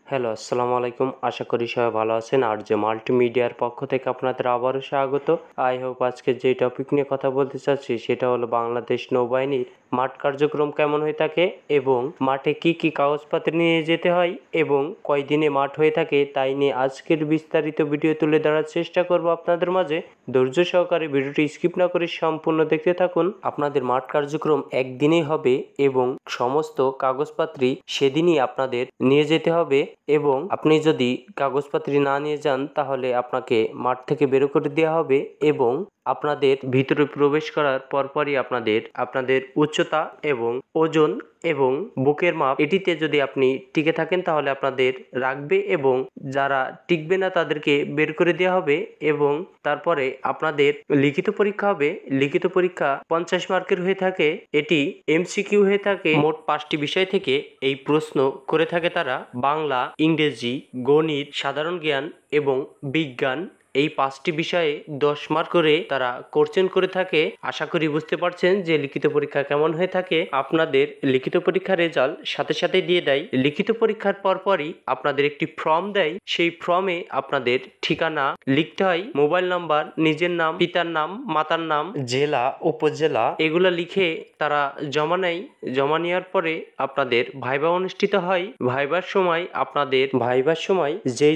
Hello, আসসালামু আলাইকুম। আশা করি সবাই ভালো আছেন। আর যে মাল্টিমিডিয়ার পক্ষ থেকে আপনাদের আবারও স্বাগত। আই হোপ আজকে যে টপিক নিয়ে কথা বলতে চাচ্ছি সেটা হলো বাংলাদেশ নৌবাহিনীর মাঠ কার্যক্রম কেমন হয়ে থাকে এবং মাঠে কি কি কাগজপত্র নিয়ে যেতে হয় এবং কয়দিনে মাঠ হয়ে থাকে তাই নিয়ে আজকের বিস্তারিত ভিডিও তুলে ধরার চেষ্টা করব আপনাদের মাঝে। ধৈর্য সহকারে ভিডিওটি স্কিপ না করে সম্পূর্ণ দেখতে থাকুন। আপনাদের মাঠ কার্যক্রম একদিনেই হবে এবং সমস্ত কাগজপত্রই সেদিনই আপনাদের নিয়ে যেতে হবে এবং আপনি যদি কাগজপত্র না নিয়ে যান তাহলে আপনাকে মাঠ থেকে বের করে দেওয়া হবে এবং আপনাদের ভিতরে প্রবেশ করার পরপরই আপনাদের উচ্চতা এবং ওজন এবং বুকের মাপ এটিতে যদি আপনি টিকে থাকেন তাহলে আপনাদের রাখবে এবং যারা টিকবে না তাদেরকে বের করে দেওয়া হবে এবং তারপরে আপনাদের লিখিত পরীক্ষা হবে। লিখিত পরীক্ষা 50 মার্কের হয়ে থাকে। এটি এমসিকিউ হয়ে থাকে। মোট 5টি বিষয় থেকে এই প্রশ্ন করে থাকে তারা। বাংলা, ইংরেজি, গণিত, সাধারণ জ্ঞান এবং বিজ্ঞান, এই 5টি বিষয়ে 10 মার্ক করে তারা কোশ্চেন করে থাকে। আশা করি বুঝতে পারছেন যে লিখিত পরীক্ষা কেমন হয়ে থাকে। আপনাদের লিখিত পরীক্ষার রেজাল্ট সাথে সাথে দিয়ে দেয়। লিখিত পরীক্ষার পরপরই আপনাদের একটি ফর্ম দেয়। সেই ফর্মে আপনাদের ঠিকানা লিখতে হয়, মোবাইল নাম্বার, নিজের নাম, পিতার নাম, মাতার নাম, জেলা, উপজেলা এগুলো লিখে তারা জমা নেয়। জমা নেওয়ার পরে আপনাদের ভাইবা অনুষ্ঠিত হয়। ভাইবার সময়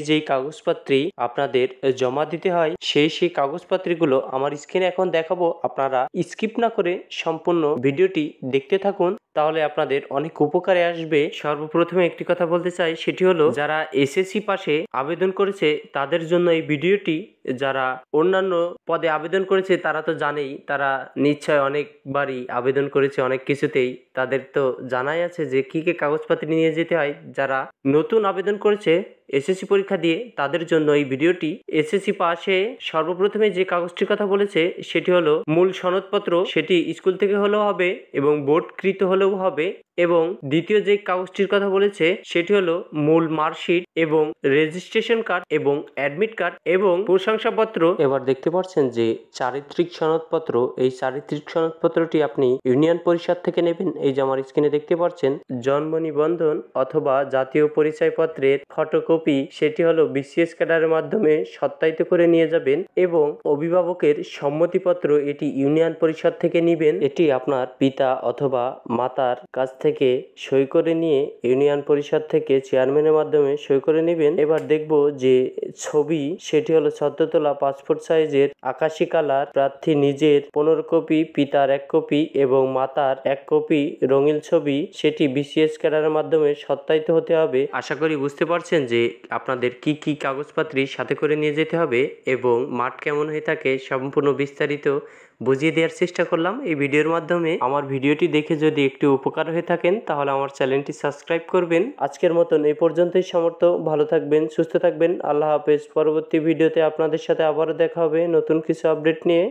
যেই কাগজপত্রই আপনাদের জমা দিতে হয় সেই কাগজপত্রগুলো আমার স্ক্রিনে এখন দেখাবো। আপনারা স্কিপ না করে সম্পূর্ণ ভিডিওটি দেখতে থাকুন, তাহলে আপনাদের অনেক উপকারে আসবে। সর্বপ্রথমে একটি কথা বলতে চাই, সেটি হলো যারা এসএসসি পাশে আবেদন করেছে তাদের জন্য এই ভিডিওটি। যারা অন্যান্য পদে আবেদন করেছে তারা তো জানেই, তারা নিশ্চয় অনেকবারই আবেদন করেছে অনেক কিছুতেই, তাদের তো জানাই আছে যে কি কি কাগজপত্র নিয়ে যেতে হয়। যারা নতুন আবেদন করেছে এসএসসি পরীক্ষা দিয়ে তাদের জন্য এই ভিডিওটি। এসএসসি পাশে সর্বপ্রথমে যে কাগজটির কথা বলেছে সেটি হলো মূল সনদপত্র, সেটি স্কুল থেকে হলেও হবে এবং বোর্ডকৃত হলেও হবে। এবং দ্বিতীয় যে কাগজটির কথা বলেছে সেটি হলো মূল মার্কশিট এবং রেজিস্ট্রেশন কার্ড এবং অ্যাডমিট কার্ড এবং প্রশংসাপত্র। এবার দেখতে পাচ্ছেন যে চারিত্রিক সনদপত্র, এই চারিত্রিক সনদপত্রটি আপনি ইউনিয়ন পরিষদ থেকে নেবেন। এই যে আমার স্ক্রিনে দেখতে পাচ্ছেন জন্ম নিবন্ধন অথবা জাতীয় পরিচয়পত্রের ফটোকপি, সেটি হলো বিসিএস ক্যাডারের মাধ্যমে সত্যায়িত করে নিয়ে যাবেন এবং অভিভাবকের সম্মতিপত্র এটি ইউনিয়ন পরিষদ থেকে নেবেন। এটি আপনার পিতা অথবা মাতার কাছ থেকে সই করে নিয়ে ইউনিয়ন পরিষদ থেকে চেয়ারম্যানের মাধ্যমে সই করে নেবেন। এবার দেখব যে ছবি, সেটি হলো সদ্য তোলা পাসপোর্ট সাইজের আকাশি কালার, প্রার্থী নিজের 15 কপি, পিতার 1 কপি এবং মাতার 1 কপি রঙিন ছবি, সেটি বিসিএস ক্যাডারের মাধ্যমে সত্যায়িত হতে হবে। আশা করি বুঝতে পারছেন যে আপনাদের কি কি কাগজপত্র সাথে করে নিয়ে যেতে হবে এবং মাঠ কেমন হয়ে থাকে সম্পূর্ণ বিস্তারিত বুঝিয়ে দেওয়ার চেষ্টা করলাম এই ভিডিওর মাধ্যমে। আমার ভিডিওটি দেখে যদি একটু উপকার হয়ে থাকেন তাহলে আমার চ্যানেলটি সাবস্ক্রাইব করবেন। আজকের মতন এই পর্যন্তই সমর্থ। ভালো থাকবেন, সুস্থ থাকবেন। আল্লাহ হাফেজ। পরবর্তী ভিডিওতে আপনাদের সাথে আবারও দেখা হবে নতুন কিছু আপডেট নিয়ে।